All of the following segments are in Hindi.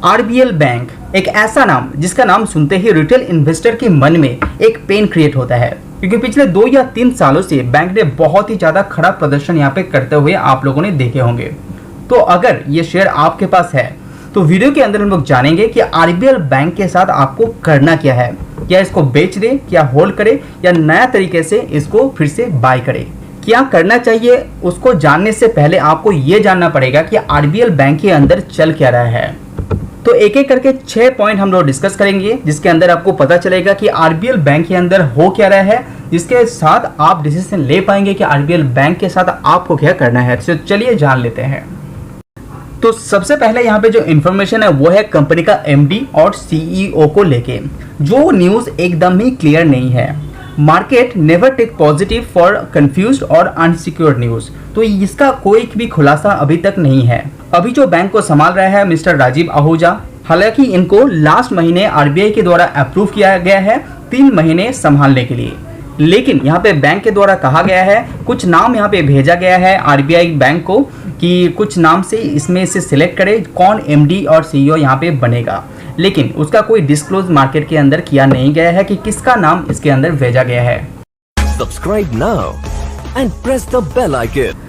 आरबीएल बैंक एक ऐसा नाम जिसका नाम सुनते ही रिटेल इन्वेस्टर के मन में एक पेन क्रिएट होता है, क्योंकि पिछले 2 या 3 सालों से बैंक ने बहुत ही ज्यादा खराब प्रदर्शन यहाँ पे करते हुए आप लोगों ने देखे होंगे। तो अगर ये शेयर आपके पास है तो वीडियो के अंदर हम लोग जानेंगे कि आरबीएल बैंक के साथ आपको करना क्या है, क्या इसको बेच दे, क्या होल्ड करे, या नया तरीके से इसको फिर से बाय करे। क्या करना चाहिए उसको जानने से पहले आपको ये जानना पड़ेगा कि आरबीएल बैंक के अंदर चल क्या रहा है। तो एक एक करके 6 पॉइंट हम लोग डिस्कस करेंगे, जिसके अंदर आपको पता चलेगा कि आरबीएल बैंक के अंदर हो क्या रहा है, जिसके साथ आप डिसीजन ले पाएंगे कि आरबीएल बैंक के साथ आपको क्या करना है। तो चलिए जान लेते हैं। तो सबसे पहले यहाँ पे जो इन्फॉर्मेशन है वो है कंपनी का एमडी और सीईओ को लेके, जो न्यूज एकदम ही क्लियर नहीं है। Market never take positive for confused और अनसिक्योर्ड न्यूज। तो इसका कोई भी खुलासा अभी तक नहीं है। अभी जो बैंक को संभाल रहा है मिस्टर राजीव आहूजा, हालांकि इनको लास्ट महीने आरबीआई के द्वारा अप्रूव किया गया है 3 महीने संभालने के लिए, लेकिन यहाँ पे बैंक के द्वारा कहा गया है, कुछ नाम यहाँ पे भेजा गया है आरबीआई बैंक को कि कुछ नाम से इसमें से सिलेक्ट करे कौन एमडी और सीईओ यहाँ पे बनेगा, लेकिन उसका कोई डिस्क्लोज मार्केट के अंदर किया नहीं गया है कि किसका नाम इसके अंदर भेजा गया है। Subscribe now and press the bell icon.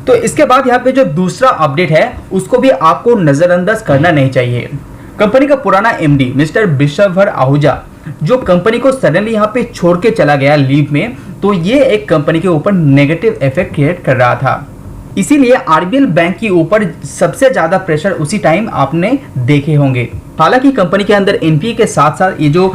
तो इसके बाद यहाँ पे जो दूसरा अपडेट है उसको भी आपको नजरअंदाज करना नहीं चाहिए। कंपनी का पुराना एमडी मिस्टर बिशवर आहूजा जो कंपनी को सडनली यहाँ पे छोड़ के चला गया लीव में, तो ये एक कंपनी के ऊपर नेगेटिव इफेक्ट क्रिएट कर रहा था। इसीलिए आरबीएल बैंक के ऊपर सबसे ज्यादा प्रेशर उसी टाइम आपने देखे होंगे। हालांकि कंपनी के अंदर एनपीए के साथ साथ ये जो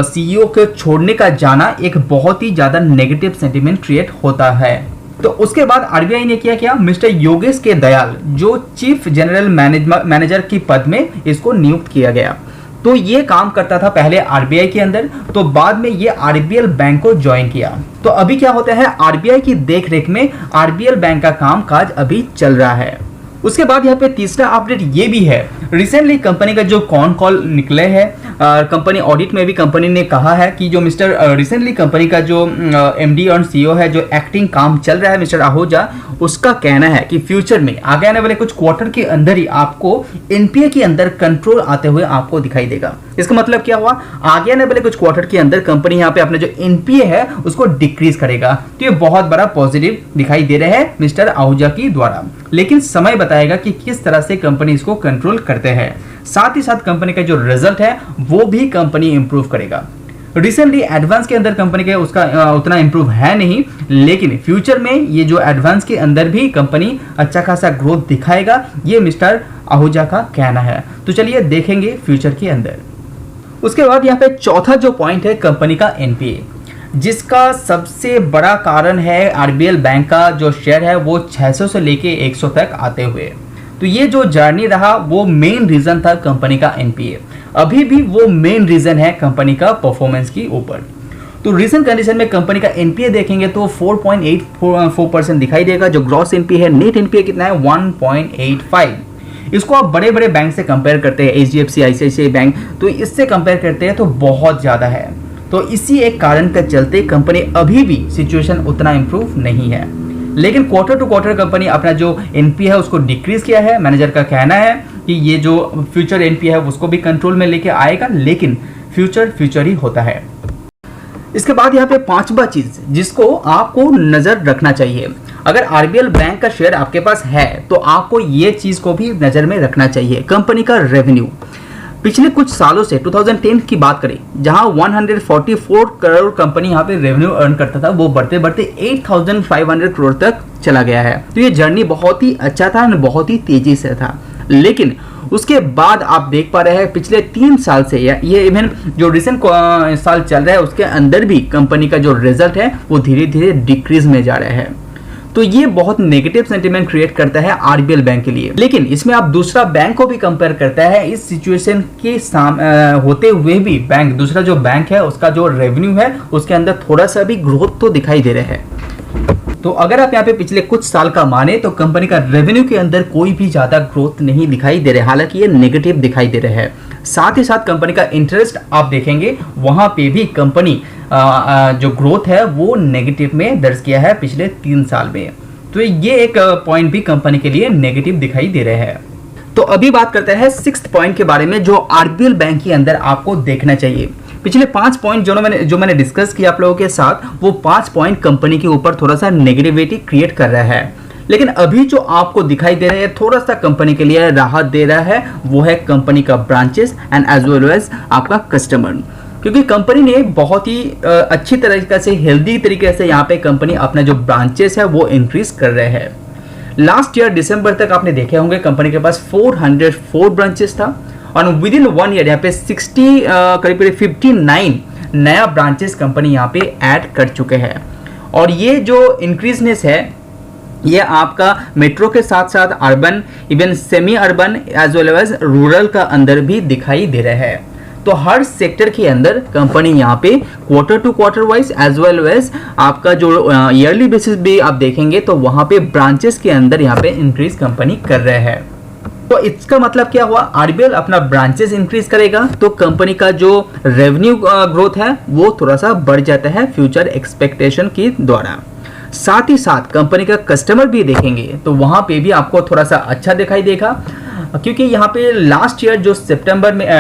सीईओ के छोड़ने का जाना एक बहुत ही ज्यादा नेगेटिव सेंटीमेंट क्रिएट होता है। तो उसके बाद आरबीआई ने क्या मिस्टर योगेश के दयाल जो चीफ जनरल मैनेजर की पद में इसको नियुक्त किया गया। तो ये काम करता था पहले आरबीआई के अंदर, तो बाद में ये आरबीएल बैंक को ज्वाइन किया। तो अभी क्या होता है, आरबीआई की देखरेख में आरबीएल बैंक का कामकाज अभी चल रहा है। उसके बाद यहाँ पे तीसरा अपडेट ये भी है, रिसेंटली कंपनी का जो कॉल निकले हैं, कंपनी ऑडिट में भी कंपनी ने कहा है कि जो मिस्टर रिसेंटली कंपनी का जो एमडी और सीईओ है जो एक्टिंग काम चल रहा है मिस्टर आहूजा, उसका कहना है कि फ्यूचर में आगे आने वाले कुछ क्वार्टर के अंदर ही आपको एनपीए के अंदर कंट्रोल आते हुए आपको दिखाई देगा। इसका मतलब क्या हुआ, आगे आने वाले कुछ क्वार्टर के अंदर कंपनी यहाँ पे अपने जो एनपीए है उसको डिक्रीज करेगा। तो ये बहुत बड़ा पॉजिटिव दिखाई दे रहा है मिस्टर आहूजा की द्वारा, लेकिन समय बताएगा कि किस तरह से कंपनी इसको कंट्रोल करते हैं। साथ ही साथ कंपनी का जो रिजल्ट है वो भी कंपनी इंप्रूव करेगा। रिसेंटली एडवांस के अंदर कंपनी के उसका उतना इंप्रूव है नहीं, लेकिन फ्यूचर में ये जो एडवांस के अंदर भी कंपनी अच्छा खासा ग्रोथ दिखाएगा, ये मिस्टर आहूजा का कहना है। तो चलिए देखेंगे फ्यूचर के अंदर। उसके बाद यहाँ पे चौथा जो पॉइंट है कंपनी का एनपीए, जिसका सबसे बड़ा कारण है आरबीएल बैंक का जो शेयर है वो 600 से लेके 100 तक आते हुए। तो ये जो जर्नी रहा वो मेन रीजन था कंपनी का एनपीए, अभी भी वो मेन रीजन है कंपनी का परफॉर्मेंस की ऊपर। तो रिसेंट कंडीशन में कंपनी का एनपीए देखेंगे तो 4.84% दिखाई देगा। जो ग्रॉस एनपीए है, नेट एनपीए कितना है 1.85। इसको आप बड़े बड़े बैंक से कंपेयर करते हैं, एचडीएफसी, आईसीआईसीआई बैंक, तो इससे कंपेयर करते हैं तो बहुत ज्यादा है। तो इसी एक कारण के चलते कंपनी अभी भी सिचुएशन उतना इंप्रूव नहीं है, लेकिन क्वार्टर टू क्वार्टर कंपनी अपना जो एनपीए है उसको डिक्रीज किया है। मैनेजर का कहना है कि ये जो फ्यूचर एनपीए है उसको भी कंट्रोल में लेके आएगा, लेकिन फ्यूचर ही होता है। इसके बाद यहाँ पे 5वां चीज जिसको आपको नजर रखना चाहिए, अगर आरबीएल बैंक का शेयर आपके पास है तो आपको ये चीज को भी नजर में रखना चाहिए, कंपनी का रेवेन्यू। पिछले कुछ सालों से 2010 की बात करें, जहां 144 करोड़ कंपनी यहाँ पे रेवेन्यू अर्न करता था, वो बढ़ते बढ़ते 8500 करोड़ तक चला गया है। तो ये जर्नी बहुत ही अच्छा था, बहुत ही तेजी से था, लेकिन उसके बाद आप देख पा रहे हैं पिछले 3 साल से ये इवन जो रिसेंट साल चल रहा है उसके अंदर भी कंपनी का जो रिजल्ट है वो धीरे धीरे डिक्रीज में जा रहा है। तो ये बहुत नेगेटिव सेंटीमेंट क्रिएट करता है आरबीएल बैंक के लिए। लेकिन इसमें आप दूसरा बैंक को भी कंपेयर करता है, इस सिचुएशन के होते हुए भी बैंक, दूसरा जो बैंक है उसका जो रेवेन्यू है उसके अंदर थोड़ा सा भी ग्रोथ तो दिखाई दे रहा है। तो अगर आप यहाँ पे पिछले कुछ साल का माने तो कंपनी का रेवेन्यू के अंदर कोई भी ज्यादा ग्रोथ नहीं दिखाई दे रहा, हालांकि ये नेगेटिव दिखाई दे रहा है। साथ ही साथ कंपनी का इंटरेस्ट आप देखेंगे वहां पे भी कंपनी जो ग्रोथ है वो नेगेटिव में दर्ज किया है पिछले 3 साल में। तो ये एक पॉइंट भी कंपनी के लिए नेगेटिव दिखाई दे रहा है। तो अभी बात करते हैं 6th पॉइंट के बारे में जो आरबीएल बैंक के अंदर आपको देखना चाहिए। पिछले 5 पॉइंट जो मैंने डिस्कस किया आप लोगों के साथ, वो 5 पॉइंट कंपनी के ऊपर थोड़ा सा नेगेटिविटी क्रिएट कर रहा है, लेकिन अभी जो आपको दिखाई दे रहा है थोड़ा सा कंपनी के लिए राहत दे रहा है, वो है कंपनी का branches and as well as आपका कस्टमर। क्योंकि कंपनी ने बहुत ही अच्छी तरीके से, हेल्दी तरीके से यहाँ पे कंपनी अपना जो ब्रांचेस है वो इंक्रीज कर रहे हैं। लास्ट ईयर दिसंबर तक आपने देखे होंगे कंपनी के पास 404 ब्रांचेस था और विद इन 1 ईयर यहाँ पे 59 नया ब्रांचेस कंपनी यहाँ पे ऐड कर चुके हैं। और ये जो इंक्रीजनेस है ये आपका मेट्रो के साथ साथ urban, even semi urban as well as rural का अंदर भी दिखाई दे रहा है। तो हर सेक्टर के अंदर कंपनी यहाँ पे quarter to quarter wise as well as आपका जो ईयरली बेसिस भी आप देखेंगे तो वहाँ पे ब्रांचेस के अंदर यहाँ पे इंक्रीज कंपनी कर रहे हैं। तो इसका मतलब क्या हुआ, आरबीएल अपना ब्रांचेस इंक्रीज करेगा तो कंपनी का जो रेवेन्यू ग्रोथ है वो थोड़ा सा बढ़ जाता है फ्यूचर एक्सपेक्टेशन के द्वारा। साथ ही साथ कंपनी का कस्टमर भी देखेंगे तो वहां पे भी आपको थोड़ा सा अच्छा दिखाई देगा, क्योंकि यहाँ पे लास्ट ईयर जो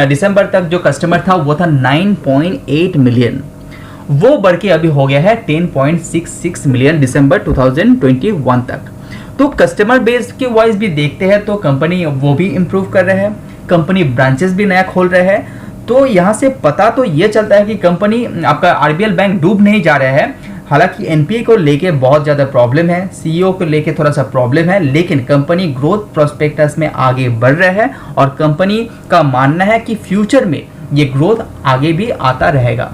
दिसंबर तक जो कस्टमर था वो था 9.8 मिलियन, वो बढ़ के अभी हो गया है 10.66 मिलियन दिसंबर 2021 तक। तो कस्टमर बेस के वाइज भी देखते हैं तो कंपनी वो भी इम्प्रूव कर रहे हैं, कंपनी ब्रांचेस भी नया खोल रहे हैं। तो यहाँ से पता तो ये चलता है कि कंपनी आपका आरबीएल बैंक डूब नहीं जा रहा है। हालांकि एनपीए को लेके बहुत ज़्यादा प्रॉब्लम है, सीईओ को लेके थोड़ा सा प्रॉब्लम है, लेकिन कंपनी ग्रोथ प्रोस्पेक्टस में आगे बढ़ रहा है और कंपनी का मानना है कि फ्यूचर में ये ग्रोथ आगे भी आता रहेगा।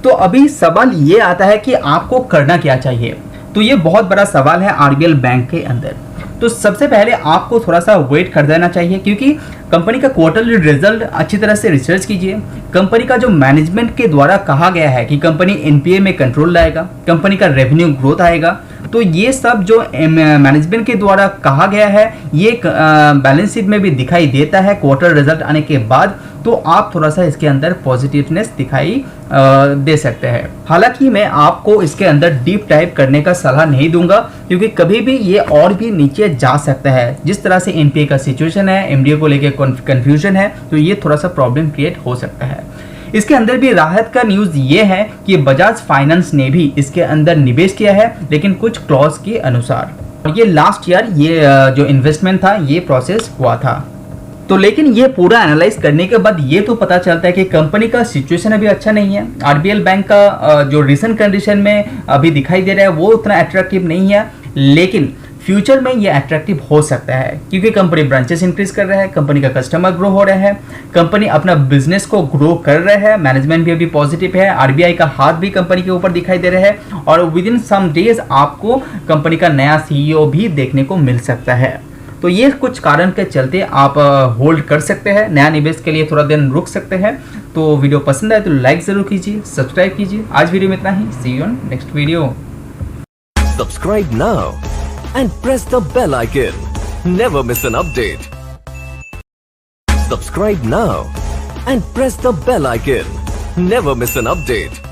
तो अभी सवाल ये आता है कि आपको करना क्या चाहिए। तो ये बहुत बड़ा सवाल है आरबीएल बैंक के अंदर। तो सबसे पहले आपको थोड़ा सा वेट कर देना चाहिए, क्योंकि कंपनी का क्वार्टरली रिजल्ट अच्छी तरह से रिसर्च कीजिए। कंपनी का जो मैनेजमेंट के द्वारा कहा गया है कि कंपनी एनपीए में कंट्रोल लाएगा, कंपनी का रेवेन्यू ग्रोथ आएगा, तो ये सब जो मैनेजमेंट के द्वारा कहा गया है ये बैलेंस शीट में भी दिखाई देता है क्वार्टर रिजल्ट आने के बाद। तो आप थोड़ा सा इसके अंदर पॉजिटिवनेस दिखाई दे सकते हैं। हालांकि मैं आपको इसके अंदर डीप डाइव करने का सलाह नहीं दूंगा, क्योंकि कभी भी ये और भी नीचे जा सकता है। जिस तरह से एनपीए का सिचुएशन है, एमडीए को लेके कंफ्यूजन है, तो ये थोड़ा सा प्रॉब्लम क्रिएट हो सकता है। इसके अंदर भी राहत का न्यूज ये है कि बजाज फाइनेंस ने भी इसके अंदर निवेश किया है, लेकिन कुछ क्लॉज के अनुसार। ये लास्ट ईयर ये जो इन्वेस्टमेंट था ये प्रोसेस हुआ था। तो लेकिन ये पूरा एनालाइज करने के बाद ये तो पता चलता है कि कंपनी का सिचुएशन अभी अच्छा नहीं है। आरबीएल बैंक का जो रिसेंट कंडीशन में अभी दिखाई दे रहा है वो उतना अट्रैक्टिव नहीं है, लेकिन फ्यूचर में ये अट्रैक्टिव हो सकता है, क्योंकि कंपनी ब्रांचेस इंक्रीज कर रहा है, कंपनी का कस्टमर ग्रो हो रहा है, कंपनी अपना बिजनेस को ग्रो कर रहा है, मैनेजमेंट भी अभी पॉजिटिव है, आरबीआई का हाथ भी कंपनी के ऊपर दिखाई दे रहा है, और विद इन सम डेज आपको कंपनी का नया सीईओ भी देखने को मिल सकता है। तो ये कुछ कारण के चलते आप होल्ड कर सकते हैं, नया निवेश के लिए थोड़ा दिन रुक सकते हैं। तो वीडियो पसंद आए तो लाइक जरूर कीजिए, सब्सक्राइब कीजिए। आज वीडियो में इतना ही, see you on next video. Subscribe now and press the bell icon. Never miss an update. Subscribe now and press the bell icon. Never miss an update.